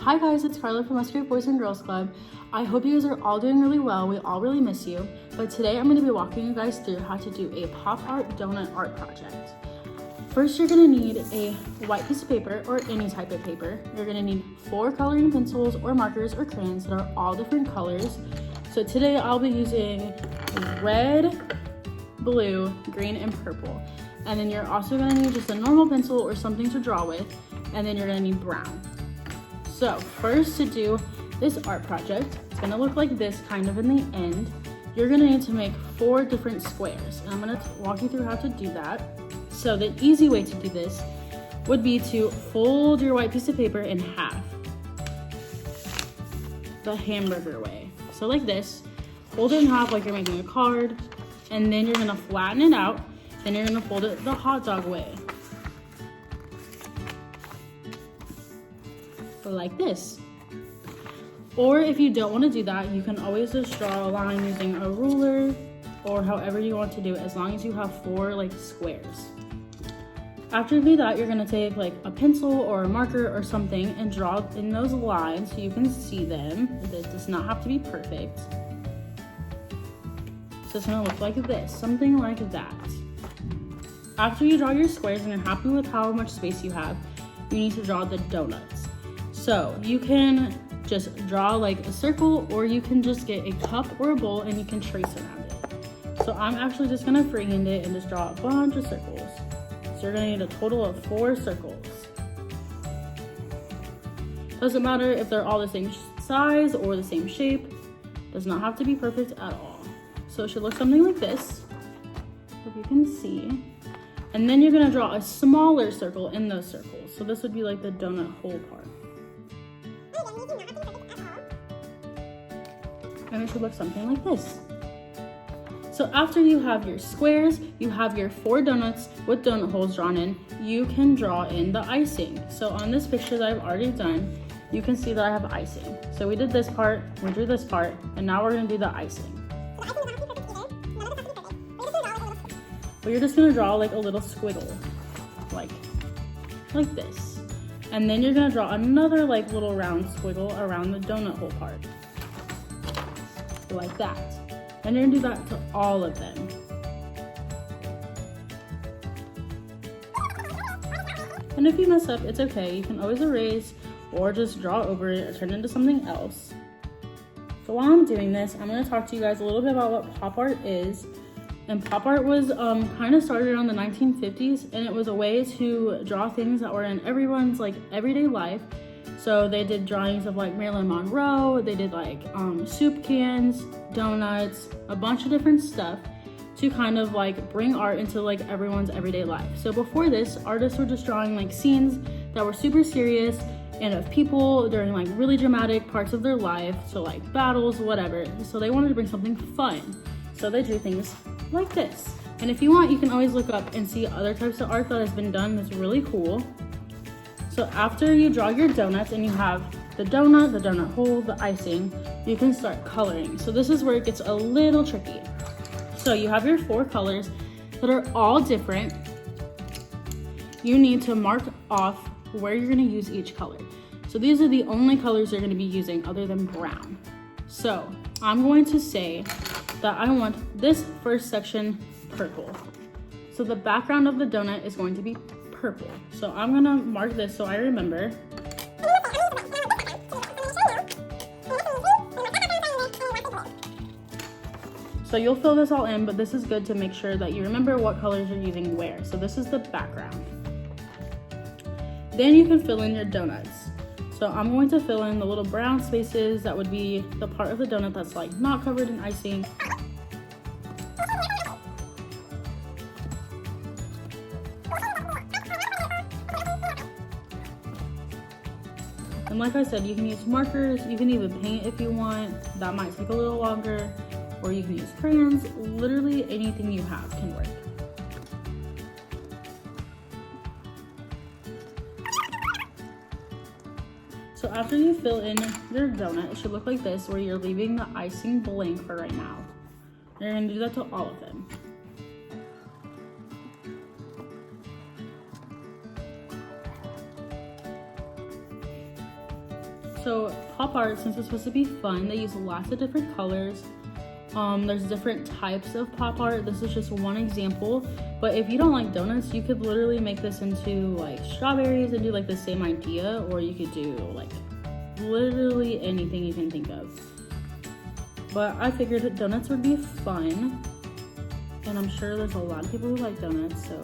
Hi guys, it's Karla from Muscular Boys and Girls Club. I hope you guys are all doing really well. We all really miss you. But today I'm going to be walking you guys through how to do a pop art donut art project. First, you're going to need a white piece of paper or any type of paper. You're going to need 4 coloring pencils or markers or crayons that are all different colors. So today I'll be using red, blue, green, and purple. And then you're also going to need just a normal pencil or something to draw with. And then you're going to need brown. So first, to do this art project, it's gonna look like this kind of in the end. You're gonna need to make 4 different squares, and I'm gonna walk you through how to do that. So the easy way to do this would be to fold your white piece of paper in half, the hamburger way. So like this, fold it in half like you're making a card, and then you're gonna flatten it out, then you're gonna fold it the hot dog way. Like this. Or if you don't want to do that, you can always just draw a line using a ruler or however you want to do it, as long as you have 4 like squares. After you do that, you're going to take like a pencil or a marker or something and draw in those lines so you can see them. This does not have to be perfect. So it's going to look like this, something like that. After you draw your squares and you're happy with how much space you have, you need to draw the donuts. So you can just draw like a circle, or you can just get a cup or a bowl and you can trace around it. So I'm actually just gonna freehand it and just draw a bunch of circles. So you're gonna need a total of 4 circles. Doesn't matter if they're all the same size or the same shape. Does not have to be perfect at all. So it should look something like this, if you can see. And then you're gonna draw a smaller circle in those circles. So this would be like the donut hole part. And it should look something like this. So after you have your squares, you have your 4 donuts with donut holes drawn in, you can draw in the icing. So on this picture that I've already done, you can see that I have icing. So we did this part, we drew this part, and now we're gonna do the icing. But you're just gonna draw like a little squiggle, like this. And then you're gonna draw another like little round squiggle around the donut hole part. Like that. And you're gonna do that to all of them. And if you mess up, it's okay. You can always erase or just draw over it or turn it into something else. So while I'm doing this, I'm gonna talk to you guys a little bit about what pop art is. And pop art was kind of started around the 1950s, and it was a way to draw things that were in everyone's like everyday life. So they did drawings of like Marilyn Monroe, they did like soup cans, donuts, a bunch of different stuff to kind of like bring art into like everyone's everyday life. So before this, artists were just drawing like scenes that were super serious and of people during like really dramatic parts of their life. So like battles, whatever. So they wanted to bring something fun. So they drew things like this. And if you want, you can always look up and see other types of art that has been done that's really cool. So after you draw your donuts and you have the donut hole, the icing, you can start coloring. So this is where it gets a little tricky. So you have your 4 colors that are all different. You need to mark off where you're gonna use each color. So these are the only colors you're gonna be using other than brown. So I'm going to say that I want this first section purple. So the background of the donut is going to be purple. So I'm gonna mark this so I remember. So you'll fill this all in, but this is good to make sure that you remember what colors you're using where. So this is the background. Then you can fill in your donuts. So I'm going to fill in the little brown spaces that would be the part of the donut that's like not covered in icing. And like I said, you can use markers, you can even paint if you want. That might take a little longer. Or you can use crayons. Literally anything you have can work. So after you fill in your donut, it should look like this, where you're leaving the icing blank for right now. And you're gonna do that to all of them. So pop art, since it's supposed to be fun, they use lots of different colors. There's different types of pop art. This is just one example, but if you don't like donuts, you could literally make this into like strawberries and do like the same idea, or you could do like literally anything you can think of. But I figured that donuts would be fun, and I'm sure there's a lot of people who like donuts, so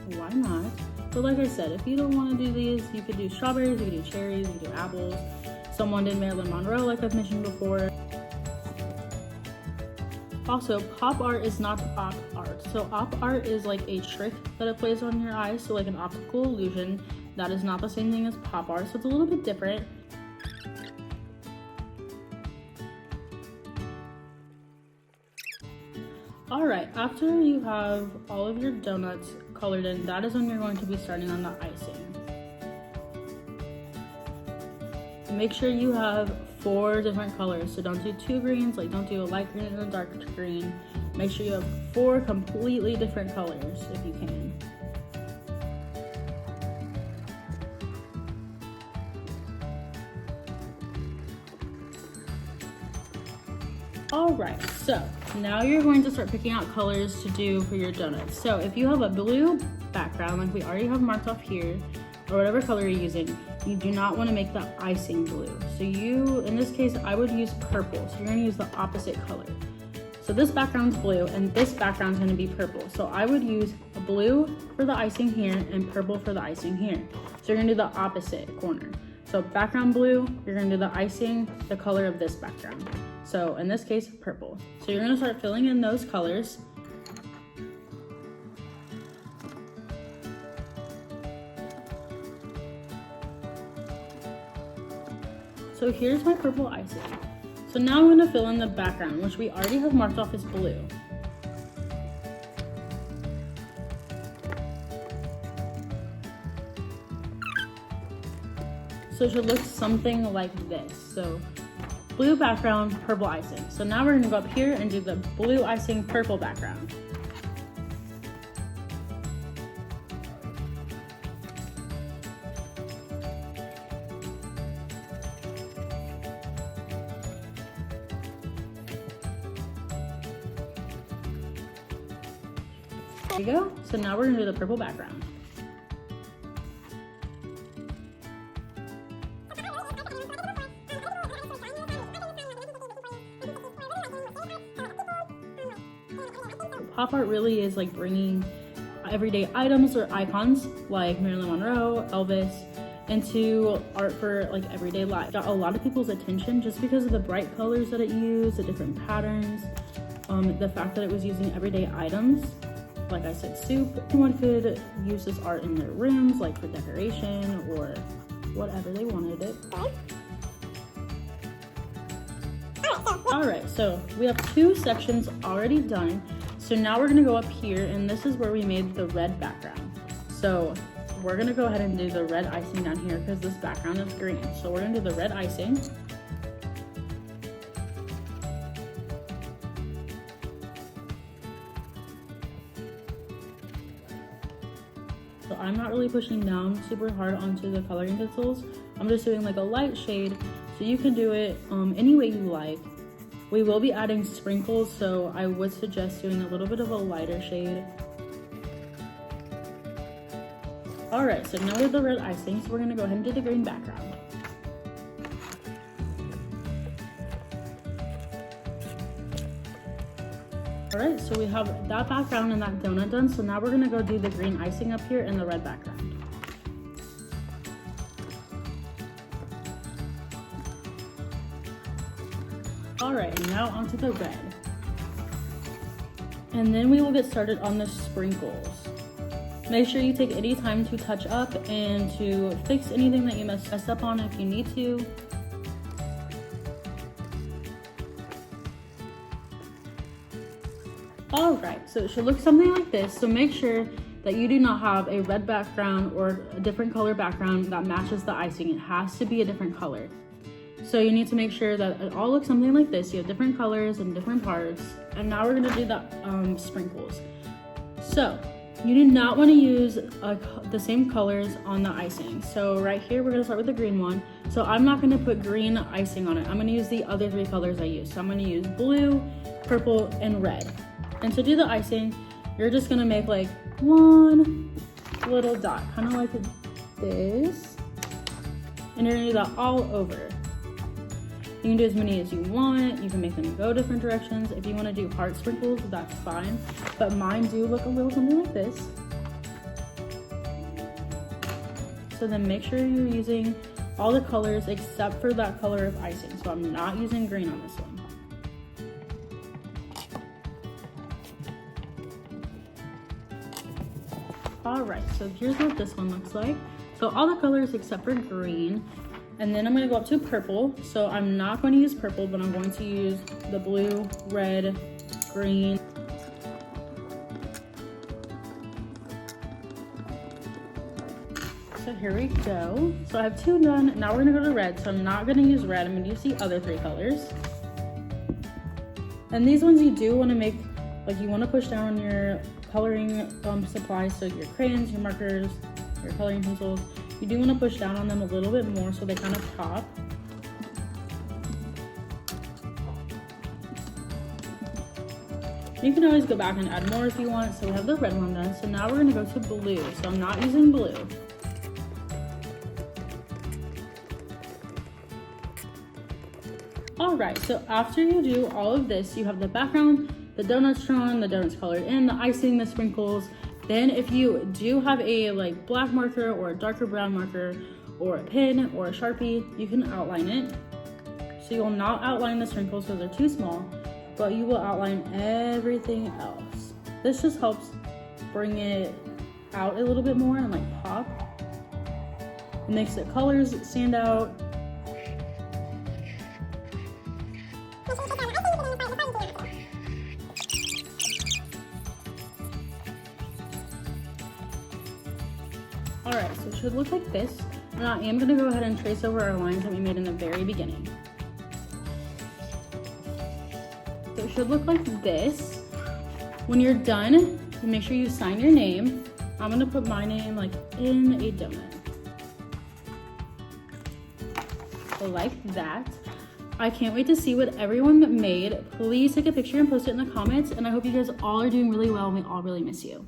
why not? But like I said, if you don't want to do these, you could do strawberries, you could do cherries, you could do apples. Someone did Marilyn Monroe, like I've mentioned before. Also, pop art is not op art. So op art is like a trick that it plays on your eyes, so like an optical illusion. That is not the same thing as pop art, so it's a little bit different. Alright, after you have all of your donuts colored in, that is when you're going to be starting on the icing. Make sure you have 4 different colors, so don't do 2 greens, like don't do a light green and a dark green. Make sure you have 4 completely different colors if you can. Alright, so now you're going to start picking out colors to do for your donuts. So if you have a blue background, like we already have marked off here, or whatever color you're using, you do not want to make the icing blue. So in this case, I would use purple. So you're going to use the opposite color. So this background's blue and this background's going to be purple. So I would use a blue for the icing here and purple for the icing here. So you're going to do the opposite corner. So background blue, you're going to do the icing, the color of this background. So in this case, purple. So you're going to start filling in those colors. So here's my purple icing. So now I'm going to fill in the background, which we already have marked off as blue. So it should look something like this. So blue background, purple icing. So now we're going to go up here and do the blue icing, purple background. There you go. So now we're going to do the purple background. Pop art really is like bringing everyday items or icons like Marilyn Monroe, Elvis, into art for like everyday life. Got a lot of people's attention just because of the bright colors that it used, the different patterns, the fact that it was using everyday items. Like I said, soup. Anyone could use this art in their rooms, like for decoration or whatever they wanted it. Alright, so we have 2 sections already done. So now we're gonna go up here, and this is where we made the red background. So we're gonna go ahead and do the red icing down here because this background is green. So we're gonna do the red icing. So I'm not really pushing down super hard onto the coloring pencils. I'm just doing like a light shade, so you can do it any way you like. We will be adding sprinkles, so I would suggest doing a little bit of a lighter shade. Alright, so now we have the red icing, so we're gonna go ahead and do the green background. Alright, so we have that background and that donut done, so now we're gonna go do the green icing up here in the red background. Alright, and now onto the red. And then we will get started on the sprinkles. Make sure you take any time to touch up and to fix anything that you messed up on if you need to. Alright, so it should look something like this. So make sure that you do not have a red background or a different color background that matches the icing. It has to be a different color. So you need to make sure that it all looks something like this. You have different colors and different parts. And now we're gonna do the sprinkles. So You do not want to use the same colors on the icing. So right here, we're gonna start with the green one. So I'm not gonna put green icing on it. I'm gonna use the other 3 colors I use. So I'm gonna use blue, purple, and red. And to do the icing, you're just gonna make like one little dot, kind of like this. And you're gonna do that all over. You can do as many as you want. You can make them go different directions. If you want to do heart sprinkles, that's fine. But mine do look a little something like this. So then make sure you're using all the colors except for that color of icing. So I'm not using green on this one. All right, so here's what this one looks like. So all the colors except for green. And then I'm gonna go up to purple. So I'm not going to use purple, but I'm going to use the blue, red, green. So here we go. So I have 2 done. Now we're gonna go to red. So I'm not gonna use red. I'm gonna use the other 3 colors. And these ones you do wanna make, like you wanna push down your coloring supplies. So your crayons, your markers, your coloring pencils. You do want to push down on them a little bit more so they kind of pop. You can always go back and add more if you want. So we have the red one done. So now we're going to go to blue. So I'm not using blue. All right, so after you do all of this, you have the background, the donuts drawn, the donuts colored in, the icing, the sprinkles. Then if you do have a like black marker or a darker brown marker or a pen or a Sharpie, you can outline it. So you will not outline the sprinkles because they're too small, but you will outline everything else. This just helps bring it out a little bit more and like pop. It makes the colors stand out. All right, so it should look like this. And I am gonna go ahead and trace over our lines that we made in the very beginning. So it should look like this. When you're done, you make sure you sign your name. I'm gonna put my name like in a donut. So like that. I can't wait to see what everyone made. Please take a picture and post it in the comments. And I hope you guys all are doing really well and we all really miss you.